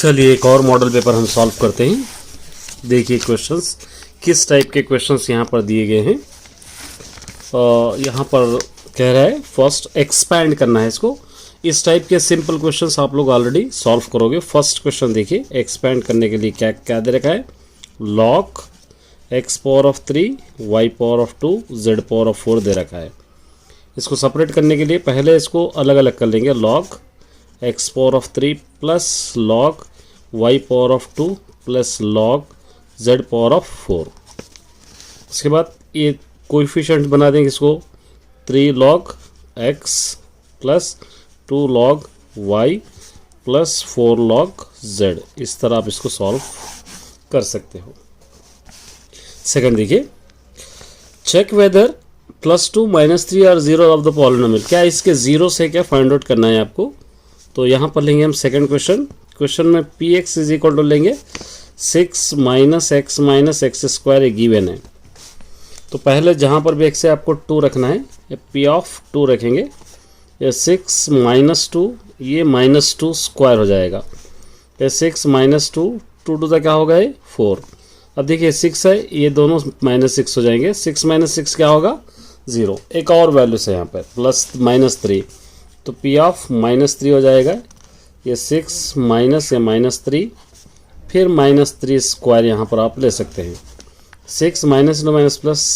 चलिए एक और मॉडल पेपर हम सॉल्व करते हैं। देखिए क्वेश्चंस किस टाइप के क्वेश्चंस यहाँ पर दिए गए हैं। यहाँ पर कह रहा है फर्स्ट एक्सपैंड करना है इसको। इस टाइप के सिंपल क्वेश्चंस आप लोग ऑलरेडी सॉल्व करोगे। फर्स्ट क्वेश्चन देखिए, एक्सपैंड करने के लिए क्या क्या दे रखा है, log x power of 3 y power of 2 z power of 4 दे रखा है। इसको सेपरेट करने के लिए पहले इसको अलग अलग कर लेंगे, log x power of 3 plus log y power of 2 plus log z power of 4। उसके बाद ये कोएफिशिएंट बना देंगे इसको 3 log x plus 2 log y plus 4 log z। इस तरह आप इसको सॉल्व कर सकते हो। सेकंड देखिए, check whether +2 -3 are zero of the polynomial. क्या इसके जीरो से क्या फाइंड आउट करना है आपको। तो यहाँ पर लेंगे हम सेकंड क्वेश्चन में px इज इक्वल टू लेंगे 6 - x - x² गिवन है। तो पहले जहाँ पर भी x है आपको 2 रखना है, ये p ऑफ 2 रखेंगे। ये 6 - 2 ये -2 स्क्वायर हो जाएगा। ये 6 - 2 2 2 क्या होगा, ये 4। अब देखिए 6 है, ये दोनों -6 हो जाएंगे। 6 - 6 क्या होगा, 0। एक और वैल्यू से यहाँ पर प्लस -3, तो p ऑफ -3 हो जाएगा। ये 6 माइनस या -3 फिर -3 स्क्वायर यहाँ पर आप ले सकते हैं। 6 - प्लस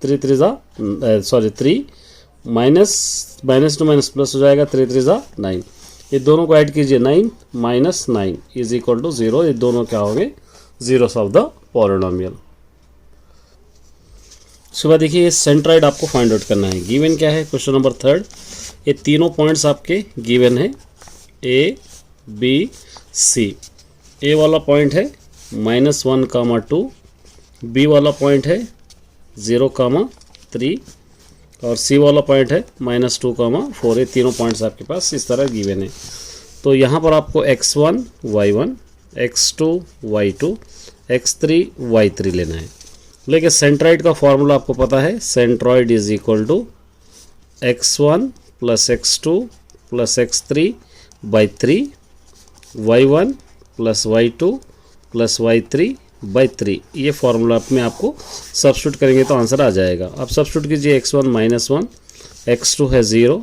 3 3 3 -2 प्लस हो जाएगा 3 3 9। ये दोनों को ऐड कीजिए, 9 - 9 इज इक्वल टू 0। ये दोनों क्या होंगे, जीरोस ऑफ द पॉलिनोमियल। उसके बाद देखिए ये सेंट्रॉइड आपको फाइंड आउट करना है। गिवन क्या है, क्वेश्चन नंबर 3। ये तीनों पॉइंट्स आपके गिवन है, A B C। ए वाला पॉइंट है -1, 2। बी वाला पॉइंट है 0, 3 और सी वाला पॉइंट है -2, 4। ये तीनों पॉइंट्स आपके पास इस तरह गिवन है। तो यहाँ पर आपको x1 y1 x2 y2 x3 y3 लेना है। लेकिन सेंट्रॉइड का फॉर्मूला आपको पता है, centroid is equal to x1 plus x2 plus x3 by 3 y1 plus y2 plus y3 by 3। ये फॉर्मूला में आपको सब्स्टिट्यूट करेंगे तो आंसर आ जाएगा। आप सब्स्टिट्यूट कीजिए, x1 -1 x2 है 0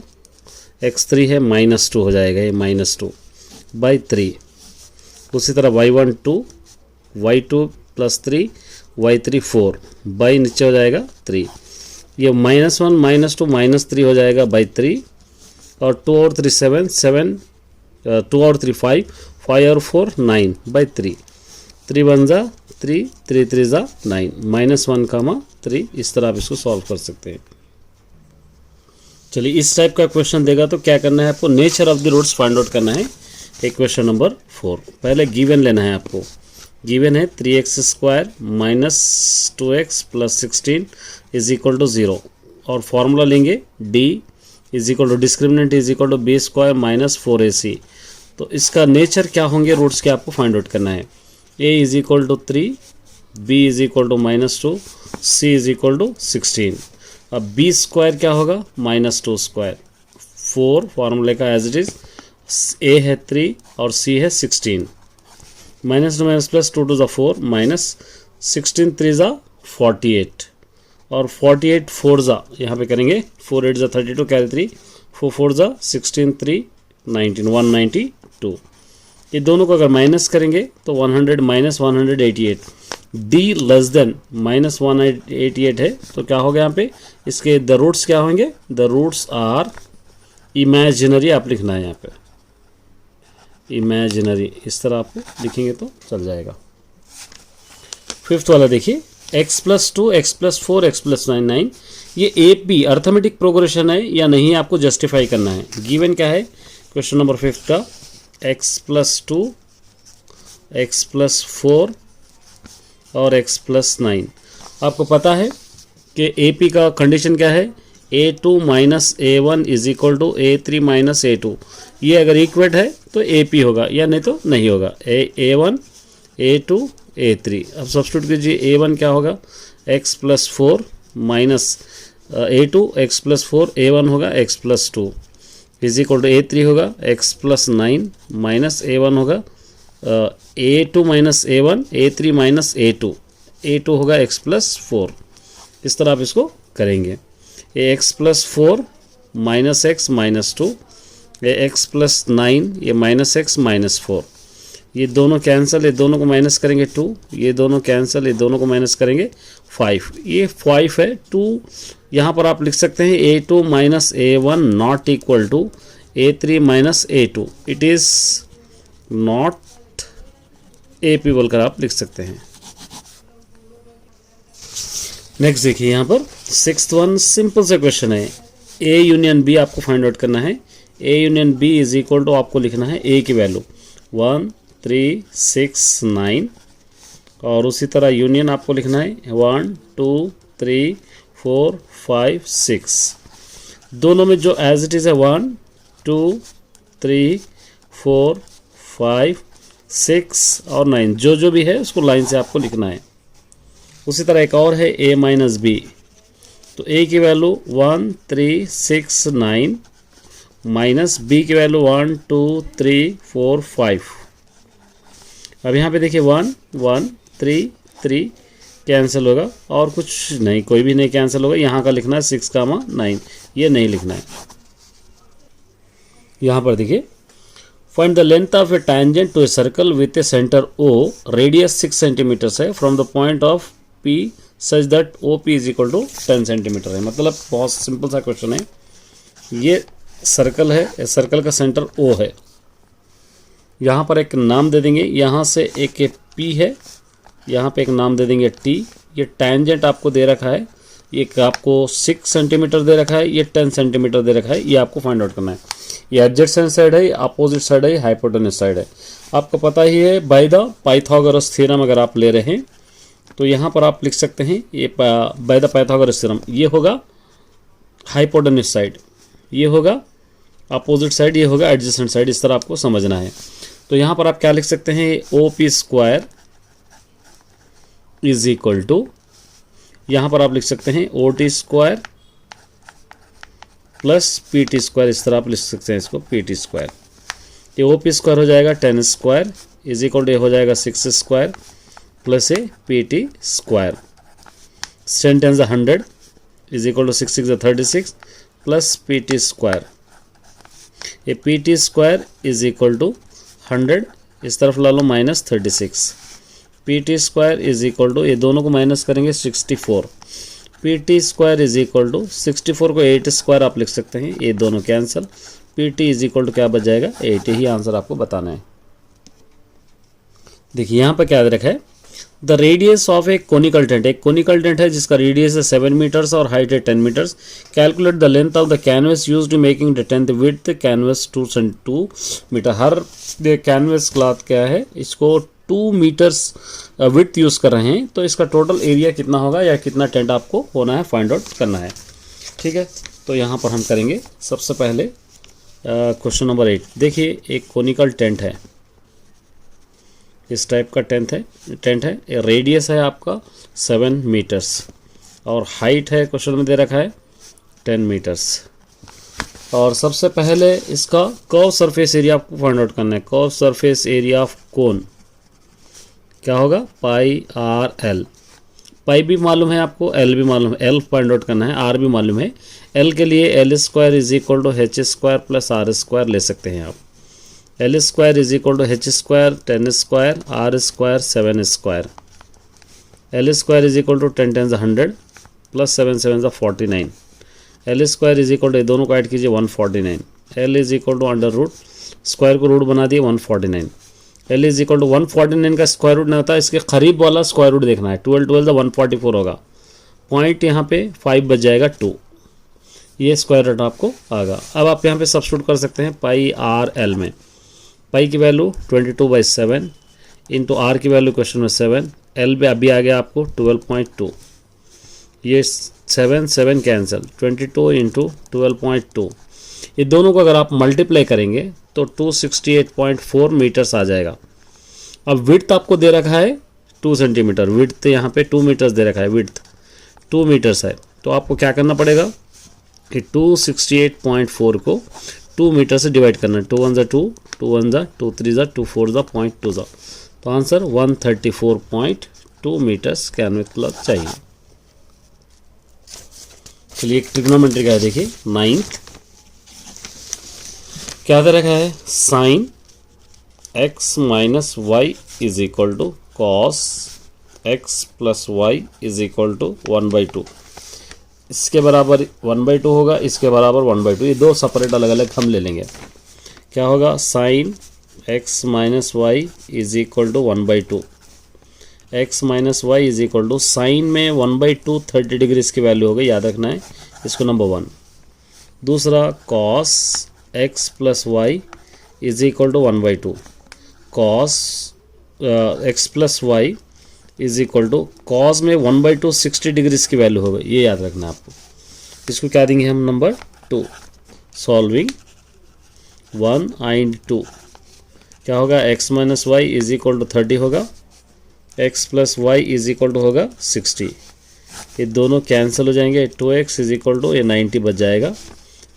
x3 है -2 हो जाएगा, ये -2 बाई 3। उसी तरह y1 2 y2 plus 3 y3 4 by नीचे हो जाएगा 3। ये -1 -2 -3 हो जाएगा बाई 3 और 2 और 3 7 2 और 3 5 5 और 4 9 बाई 3। 3 1 जा 3 3 3 जा 9 -1, 3। इस तरह आप इसको सॉल्व कर सकते हैं। चलिए इस टाइप का क्वेश्चन देगा तो क्या करना है आपको, nature of the roots find out करना है। एक क्वेश्चन नंबर 4 पहले गिवन लेना है आपको। गिवन है 3x² - 2x plus 16 is equal to 0 और फॉर्मूला लेंगे d is equal to discriminant is equal to b² - 4ac। तो इसका नेचर क्या होंगे, रूट्स के आपको फाइंड आउट करना है। a is equal to 3 b is equal to -2 c is equal to 16। अब b² क्या होगा, -2 स्क्वायर 4 फार्मूले का एज इट इज। a है 3 और c है 16। -2 प्लस 2 2 4 -16 3 48 और 48 4 यहाँ पे करेंगे 4 8 32 कैरी 3 4 4 16 3 19 192। ये दोनों को अगर माइनस करेंगे तो 100 -188 d लेस देन -188 है। तो क्या होगा यहाँ पे, इसके द रूट्स क्या होंगे, द रूट्स आर इमेजिनरी। आप लिखना है यहाँ पे इमेजिनरी, इस तरह आप लिखेंगे तो चल जाएगा। फिफ्थ वाला देखिए, x + 2 x + 4 x + 9 9। ये AP अर्थमेटिक प्रोग्रेशन है या नहीं, आपको जस्टिफाई करना है। गिवन क्या है क्वेश्चन नंबर 5 का, x + 2 x + 4 और x + 9। आपको पता है कि AP का कंडीशन क्या है, A2 - A1 is equal to A3 - A2। ये अगर इक्वेट है तो AP होगा या नहीं तो नहीं होगा। A1 A2 A3। अब सब्स्टिट्यूट कीजिए, A1 क्या होगा, x + 4 A2 x + 4 A1 होगा x + 2 is equal to A3 होगा x + 9 -A1 होगा A2 minus A1, A3 minus A2, A2 होगा x+4। इस तरह आप इसको करेंगे। x+4 minus x minus 2, x+9, ये माइनस x माइनस 4, ये दोनों कैंसिल, ये दोनों को माइनस करेंगे 2, ये दोनों कैंसिल, ये दोनों को माइनस करेंगे 5, ये 5 है। 2 यहाँ पर आप लिख सकते हैं A2 minus A1 not equal to A3 minus A2, it is not AP बोलकर आप लिख सकते हैं। नेक्स्ट देखिए यहाँ पर 6th वन सिंपल से क्वेश्चन है। A यूनियन B आपको फाइंड आउट करना है। A union B is equal to आपको लिखना है A की वैल्यू 1, 3, 6, 9, और उसी तरह यूनियन आपको लिखना है 1, 2, 3, 4, 5, 6। दोनों में जो एज इट इज़ है 1, 2, 3, 4, 5, 6 और 9, जो भी है उसको लाइन से आपको लिखना है। उसी तरह एक और है A माइनस B, तो A की वैल्यू 1, 3, 6, 9 माइनस B की वैल्यू 1, 2, 3, 4, 5। अब यहाँ पे देखिए 1, 1, 3, 3 कैंसिल होगा और कुछ नहीं, कोई भी नहीं कैंसिल होगा। यहाँ का लिखना है 6, 9, ये नहीं लिखना है। यहाँ पर देखिए find the length of a tangent to a circle with a centre O, radius 6 centimetres है from the point of P such that OP is equal to 10 centimetre है। मतलब बहुत सिंपल सा क्वेश्चन है। ये सर्कल है, इस सर्कल का सेंटर O है। यहाँ पर एक नाम दे देंगे, यहाँ से एक P है, यहाँ पे एक नाम दे देंगे T। ये टैंजेंट आपको दे रखा है, ये आपको 6 सेंटीमीटर दे रखा है, ये 10 सेंटीमीटर दे रखा है। ये आपको फाइंड आउट करना है। ये एडजेसेंट साइड है, अपोजिट साइड है, हाइपोटेन्यूस साइड है। आपको पता ही है बाय द पाइथागोरस थ्योरम अगर आप ले रहे हैं तो यहाँ पर आप लिख सकते हैं ये बाय द पाइथागोरस थ्योरम, ये होगा हाइपोटेन्यूस साइड, ये होगा अपोजिट साइड, ये होगा एडजेसेंट साइड। इस तरह आपको समझना है। तो यहाँ पर आप क्या लिख सकते हैं, OP square is equal to, यहाँ पर आप लिख सकते हैं OT square plus PT square. इस तरह आप लिख सकते हैं इसको PT स्क्वायर। ये OP स्क्वायर हो जाएगा 10 स्क्वायर इज इक्वल टू हो जाएगा 6 square plus a PT square. 10 10 100 is equal to 6 6 36 plus PT square. ये PT square is equal to 100, इस तरफ ला लो minus 36। PT square is equal to, ये दोनों को माइनस करेंगे 64। PT square is equal to 64 को 8 स्क्वायर आप लिख सकते हैं, ये दोनों cancel. PT is equal to क्या बच जाएगा 8, ही आंसर आपको बताना है। देखिए यहाँ पर क्या दे रखा है, the radius of A conical tent. एक कोनिकल टेंट है जिसका रेडियस है 7 मीटर्स और हाइट है 10 metres. Calculate the length of the canvas used in making the tent width canvas 2 metre. हर कैनवस क्लॉथ क्या है, इसको 2 मीटर्स विड्थ यूज़ कर रहे हैं, तो इसका टोटल एरिया कितना होगा या कितना टेंट आपको होना है फाइंड आउट करना है। ठीक है, तो यहाँ पर हम करेंगे सबसे पहले क्वेश्चन नंबर 8। देखिए एक कोनिकल टेंट है, इस टाइप का टेंट है। रेडियस है आपका 7 मीटर्स और हाइट है क्वेश्चन में दे रखा है 10 मीटर्स। और सबसे पहले इसका कर्व सरफेस एरिया आपको फाइंड आउट करना है। Curve surface area of cone क्या होगा, πr/l। पाई भी मालूम है आपको, L भी मालूम है, L फाइंड आउट करना है, R भी मालूम है। L के लिए L square is equal to H square plus R square ले सकते हैं आप। L square is equal to H square 10 square, R square 7 square. L square is equal to 10 10 100 plus 7 7 49। L square is equal to, दोनों को add कीजिए 149। L is equal to under root, square को root बना दिए 149। L is equal to 149 का square root नहीं होता, इसके करीब वाला स्क्वायर रूट देखना है। 12 12 144 होगा, पॉइंट यहाँ पे 5 बच जाएगा 2, ये स्क्वायर रूट आपको आएगा। अब आप यहाँ पे सब्स्टिट्यूट कर सकते हैं πr/l में। पाई की वैल्यू 22/7 इंटू R की वैल्यू क्वेश्चन में 7, L पे अभी आ गया आपको 12.2, ये 7 7 कैंसिल, 22 इंटू 12.2, ये दोनों को अगर आप मल्टीप्लाई करेंगे तो 268.4 मीटर्स आ जाएगा। अब विड्थ आपको दे रखा है 2 सेंटीमीटर, विड्थ यहाँ पे 2 मीटर्स दे रखा है, विड्थ 2 मीटर्स है। तो आपको क्या करना पड़ेगा कि 268.4 को 2 मीटर से डिवाइड करना है। 2 1 ज़ा 2, 2 1 ज़ा 2, 3 ज़ा 2, 4 ज़ा 0.2 ज़ा, तो आंसर 134.2 मीटर्स कैनविक क्लॉथ चाहिए। चलिए एक ट्रिग्नोमेट्री का है, देखिए 9th क्या दे रखा है, sine x minus Y is equal to cos x plus Y is equal to 1/2। इसके बराबर 1/2 होगा, इसके बराबर 1/2, ये दो सेपरेट अलग अलग हम ले लेंगे। क्या होगा, sine x minus Y is equal to 1/2। x minus Y is equal to sine में 1/2 30 डिग्री इसकी वैल्यू हो गई, याद रखना है इसको, नंबर 1। दूसरा cos x plus Y is equal to 1/2। Cos x plus Y is equal to cos में 1/2 60 डिग्री की वैल्यू होगा, ये याद रखना है आपको। इसको क्या देंगे हम, नंबर 2। सॉल्विंग 1 एंड 2 क्या होगा, x minus Y is equal to 30 होगा, x plus Y is equal to होगा 60। ये दोनों कैंसिल हो जाएंगे, 2x इज इक्वल टू ये 90 बच जाएगा,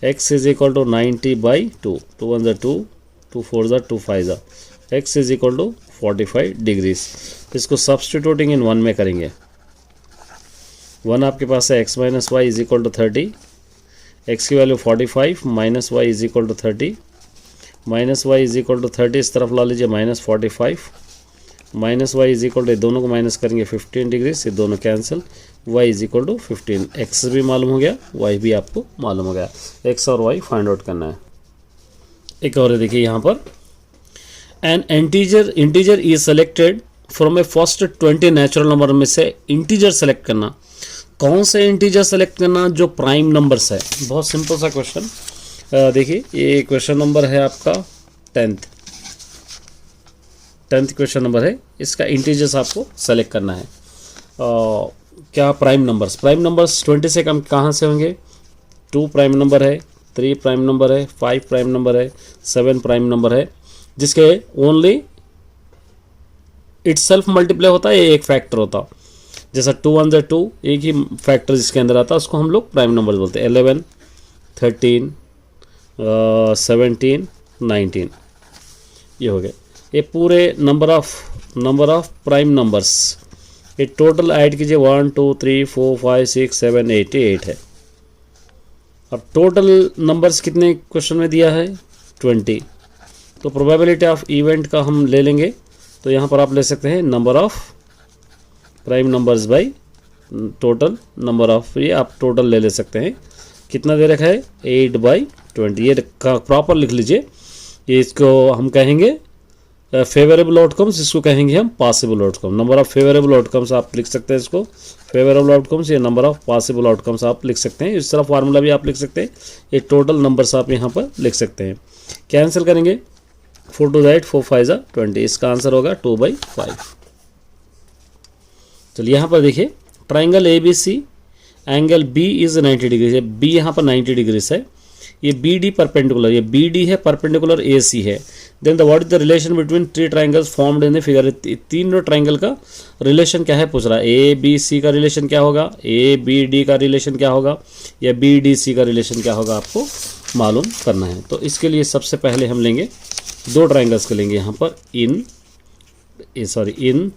x इज इक्वल टू 90/2, 2 1 ज़ा 2, 2 4 ज़ा 2 5 ज़ा, x is equal to 45 degrees. इसको सब्सटीट्यूटिंग इन 1 में करेंगे। 1 आपके पास है, x minus Y is equal to 30, x की value 45, minus Y is equal to 30, minus Y is equal to 30 इस तरफ ला लीजिए, minus 45, minus Y is equal to दोनों को माइनस करेंगे 15 डिग्री, ये दोनों cancel, y is equal to 15। x भी मालूम हो गया, y भी आपको मालूम हो गया, x और y फाइंड आउट करना है। एक और देखिए यहाँ पर, N integer is selected from A first 20 natural number में से इंटीजर सेलेक्ट करना। कौन से इंटीजर सेलेक्ट करना, जो प्राइम नंबर्स है। बहुत सिंपल सा क्वेश्चन, देखिए ये क्वेश्चन नंबर है आपका 10th क्वेश्चन नंबर है, इसका इंटीजर्स आपको सेलेक्ट करना है। क्या प्राइम नंबर्स 20 से कम कहाँ से होंगे, 2 प्राइम नंबर है, 3 प्राइम नंबर है, 5 प्राइम नंबर है, 7 प्राइम नंबर है, जिसके ओनली इटसेल्फ मल्टीप्लाई होता है, ये एक फैक्टर होता, जैसा 2 1 ज़ा 2 एक ही फैक्टर जिसके अंदर आता है उसको हम लोग प्राइम नंबर बोलते हैं। 11 13 17 19 ये हो गए, ये पूरे नंबर ऑफ प्राइम नंबर्स। ये टोटल ऐड कीजिए, 1 2 3 4 5 6 7 8 है। अब टोटल नंबर्स कितने क्वेश्चन में दिया है, 20। तो प्रोबेबिलिटी ऑफ इवेंट का हम ले लेंगे, तो यहाँ पर आप ले सकते हैं number of prime numbers by total number of, ये आप टोटल ले सकते हैं। कितना दे रखा है, 8/20, ये प्रॉपर लिख लीजिए। ये इसको हम कहेंगे फेवरेबल आउटकम्स, इसको कहेंगे हम possible outcome. Number of favourable outcomes आप लिख सकते हैं इसको, फेवरेबल आउटकम्स, ये नंबर ऑफ पॉसिबल आउटकम्स आप लिख सकते हैं। इस तरह फार्मूला भी आप लिख सकते हैं, ये टोटल नंबर्स आप यहाँ पर लिख सकते हैं। कैंसिल करेंगे, 4 2 8 4 5 20, इसका आंसर होगा 2/5। चलिए यहाँ पर देखिए, triangle ABC, angle B is 90 degree है, B यहाँ पर 90 डिग्री है, ये BD परपेंडिकुलर, ये BD है परपेंडिकुलर AC है। Then the what is the relation between 3 triangles formed in the figure. तीनों ट्राइंगल का रिलेशन क्या है पूछ रहा है। ABC का रिलेशन क्या होगा, ABD का रिलेशन क्या होगा, या BDC का रिलेशन क्या होगा, आपको मालूम करना है। तो इसके लिए सबसे पहले हम लेंगे 2 ट्राइंगल्स के लेंगे यहाँ पर, इन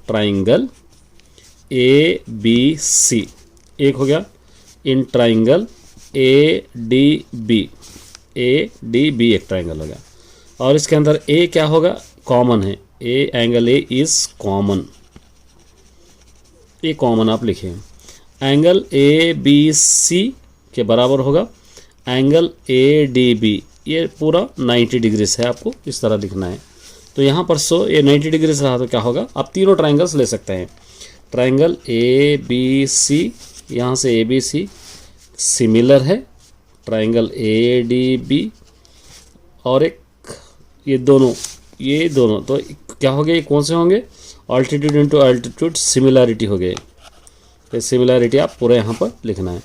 ट्राइंगल ABC, एक हो गया इन ट्राइंगल ADB एक ट्राइंगल हो गया, और इसके अंदर A क्या होगा, कॉमन है, एंगल A इज कॉमन, ये कॉमन आप लिखें। एंगल ABC के बराबर होगा एंगल ADB, ये पूरा 90 डिग्री है, आपको इस तरह लिखना है। तो यहाँ पर ये 90 डिग्री से रहा तो क्या होगा, आप तीनों ट्राइंगल्स ले सकते हैं। ट्राइंगल ABC, यहाँ से ABC सिमिलर है, ट्राइंगल ADB और एक ये दोनों तो क्या हो गया, ये कौन से होंगे, अल्टीट्यूड इंटू अल्टीट्यूड सिमिलैरिटी हो गए। ये सिमिलैरिटी आप पूरा यहाँ पर लिखना है।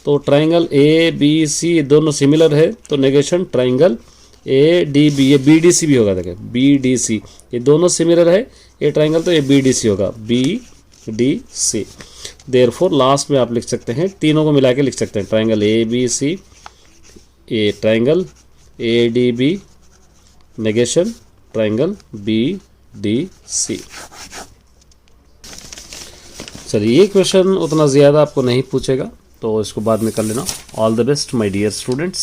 तो ट्राइंगल ABC दोनों सिमिलर है, तो नेगेशन ट्राइंगल ADB, ये BDC भी होगा, देखिए BDC, ये दोनों सिमिलर है, ये ट्राइंगल तो ये BDC होगा, BDC। देयरफॉर लास्ट में आप लिख सकते हैं, तीनों को मिला के लिख सकते हैं, ट्राइंगल ABC, ये triangle A D B negation triangle B D C. चलिए ये क्वेश्चन उतना ज़्यादा आपको नहीं पूछेगा, तो इसको बाद में कर लेना। All the best my dear students.